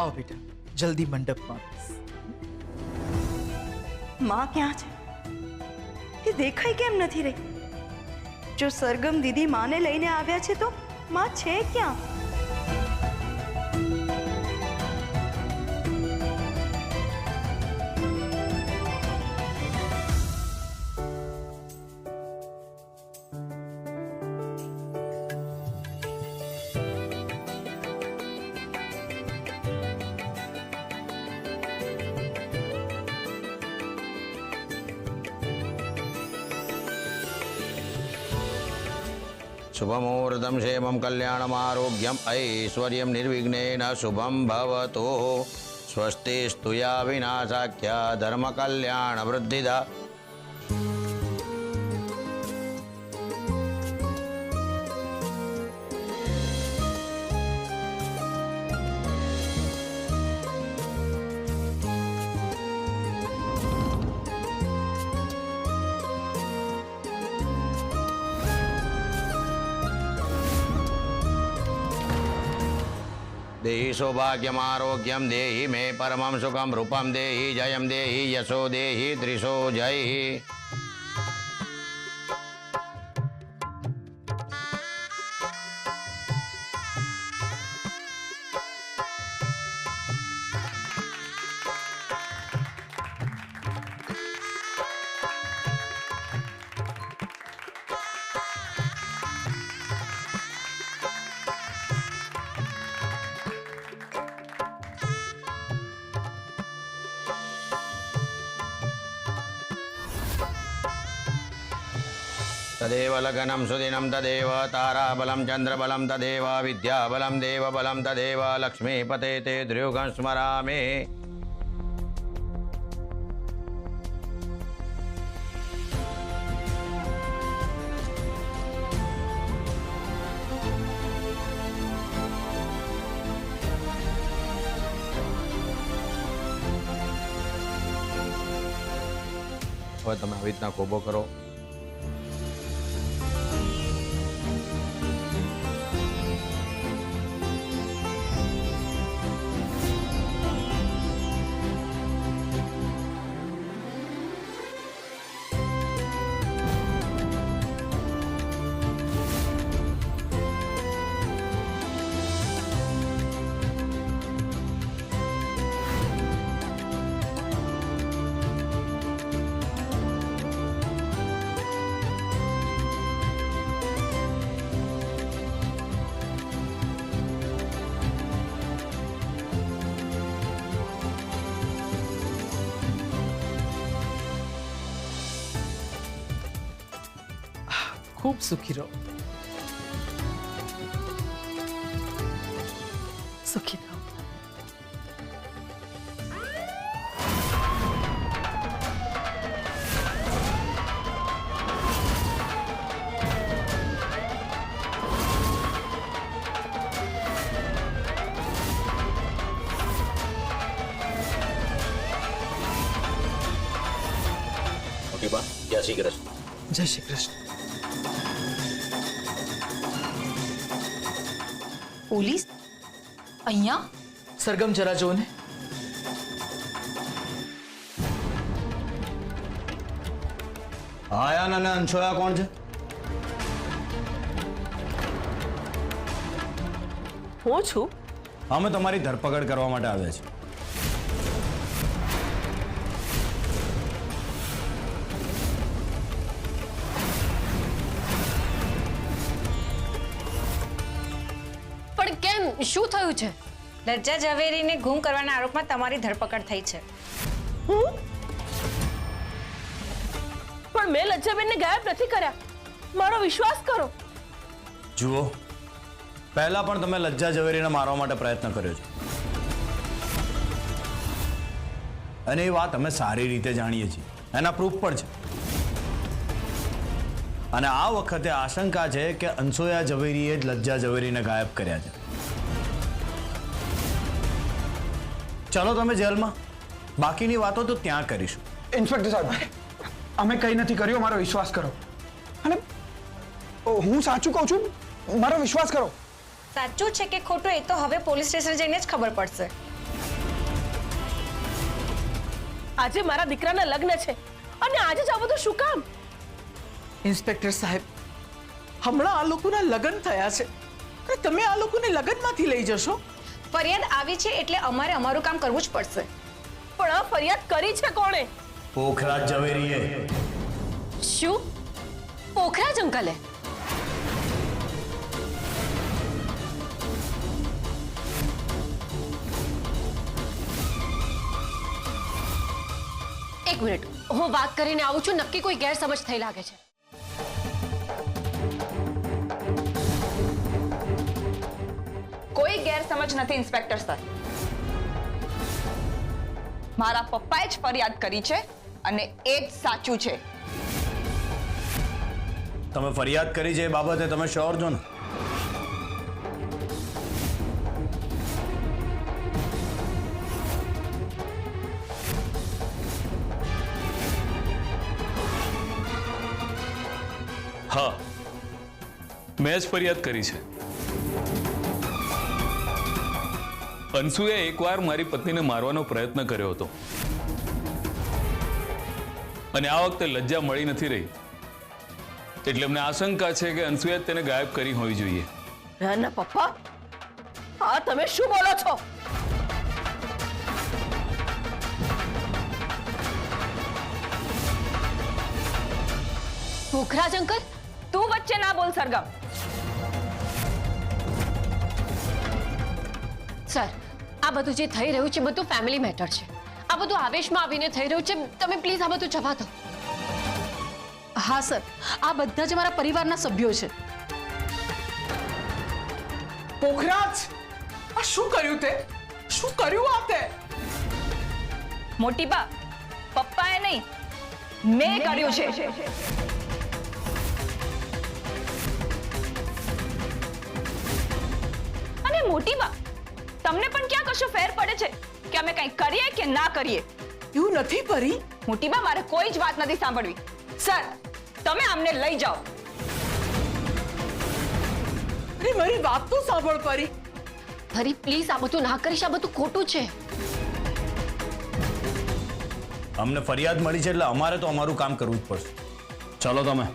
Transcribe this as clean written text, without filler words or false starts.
आओ बेटा, जल्दी मंडप में बेस। माँ क्या है? ये देखाई केम नहीं रही? जो सरगम दीदी माँ ने लईने आव्या छे तो माँ छे क्या? शुभमुहूर्तं क्षेमं कल्याणम् आरोग्यम् ऐश्वर्यं निर्विघ्नेन शुभं भवतु। स्वस्तिस्तु या विनाशाख्या धर्मकल्याणवृद्धिदा। देहि सौभाग्यम आरोग्यम देहि मे परमं सुखम रूपम देहि जयम देहि यशो देहि त्रिशो जय। तदेव लगनं सुदिनं तदेव ताराबलं चंद्रबलं तदेव विद्याबलं देवबलं तदेव लक्ष्मीपते ते द्रुगं स्मरामि। હવે તમે આવી રીતના કોબો કરો। खूब सुखी रहो, सुखी रहो। ओके बा, जय श्री कृष्ण। जय श्री कृष्ण। પોલીસ અહીંયા? सरगम जरा जो ने। આયા અને અંશોયા કોણ છે? હું છું। અમે તમારી ધરપકડ કરવા માટે આવ્યા છીએ। પણ કેમ? શું થયું છે? લજ્જા ઝવેરીને ગુમ કરવાના આરોપમાં તમારી ધરપકડ થઈ છે। પણ મેં લજ્જાબેનને ગાયબ નથી કર્યા, મારો વિશ્વાસ કરો। જુઓ, પહેલા પણ તમે લજ્જા ઝવેરીને મારવા માટે પ્રયત્ન કર્યો છે અને એ વાત અમે સારી રીતે જાણીએ છીએ, એના પ્રૂફ પણ છે। અને આ વખતે આશંકા છે કે અંશોયા ઝવેરીએ જ લજ્જા ઝવેરીને ગાયબ કર્યા છે। ચલો તમે જેલમાં, બાકીની વાતો તો ત્યાં કરીશું। ઇન્સ્પેક્ટર સાહેબ, અમે કંઈ નથી કર્યું, મારો વિશ્વાસ કરો। અને હું સાચું કહું છું, મારો વિશ્વાસ કરો। સાચું છે કે ખોટું એ તો હવે પોલીસ સ્ટેશન જઈને જ ખબર પડશે। આજે મારા દીકરાના લગ્ન છે અને આજે જ આ બધું શું કામ? ઇન્સ્પેક્ટર સાહેબ, હમણાં આ લોકોના લગ્ન થયા છે અને તમે આ લોકોને લગ્નમાંથી લઈ જશો? ફરિયાદ આવી છે એટલે અમારે અમારું કામ કરવું જ પડશે. પણ આ ફરિયાદ કરી છે કોણે? પોખરાજ ઝવેરીએ. શું? પોખરાજ અંકલે? એક મિનિટ, હું વાત કરીને આવું છું. નક્કી કોઈ ગેરસમજ થઈ લાગે છે. કોઈ ગેરસમજ નથી ઇન્સ્પેક્ટર સર. મારા પપ્પાએ જ ફરિયાદ કરી છે અને એ જ સાચું છે. તમે ફરિયાદ કરી છે એ બાબતે તમે શ્યોર છો ને? હા, મેં જ ફરિયાદ કરી છે. અંશુએ એકવાર મારી પત્નીને મારવાનો પ્રયત્ન કર્યો હતો અને આ વખતે લજ્જા મળી નથી રહી, એટલે અમને આશંકા છે કે અંશુએ જ તેને ગાયબ કરી હોવી જોઈએ. ના પપ્પા, હા તમે શું બોલો છો? પોખરાજ અંકલ, તું વચ્ચે ના બોલ સરગમ. સર, આ બધું જે થઈ રહ્યું છે બધું ફેમિલી મેટર છે. આ બધું આવેશમાં આવીને થઈ રહ્યું છે. તમે પ્લીઝ આ બધું જવા દો. હા સર, આ બધા જ મારા પરિવારના સભ્યો છે. પોખરાજ, આ શું કર્યું તે? શું કર્યું આ તે? મોટી બા, પપ્પાએ નહીં, મેં કર્યું છે. અને મોટી બા, તમને પણ ક્યાં કશું ફેર પડે છે કે અમે કંઈ કરીએ કે ના કરીએ? એવું નથી પરી. મોટી બા, મારે કોઈ જ વાત નથી સાંભળવી. સર, તમે અમને લઈ જાઓ. અરે મારી વાત તો સાંભળ પરી. ફરી પ્લીઝ આ બધું ના કરીશ. આ બધું ખોટું છે. અમને ફરિયાદ મળી છે એટલે અમારે તો અમારું કામ કરવું જ પડશે. ચાલો તમે.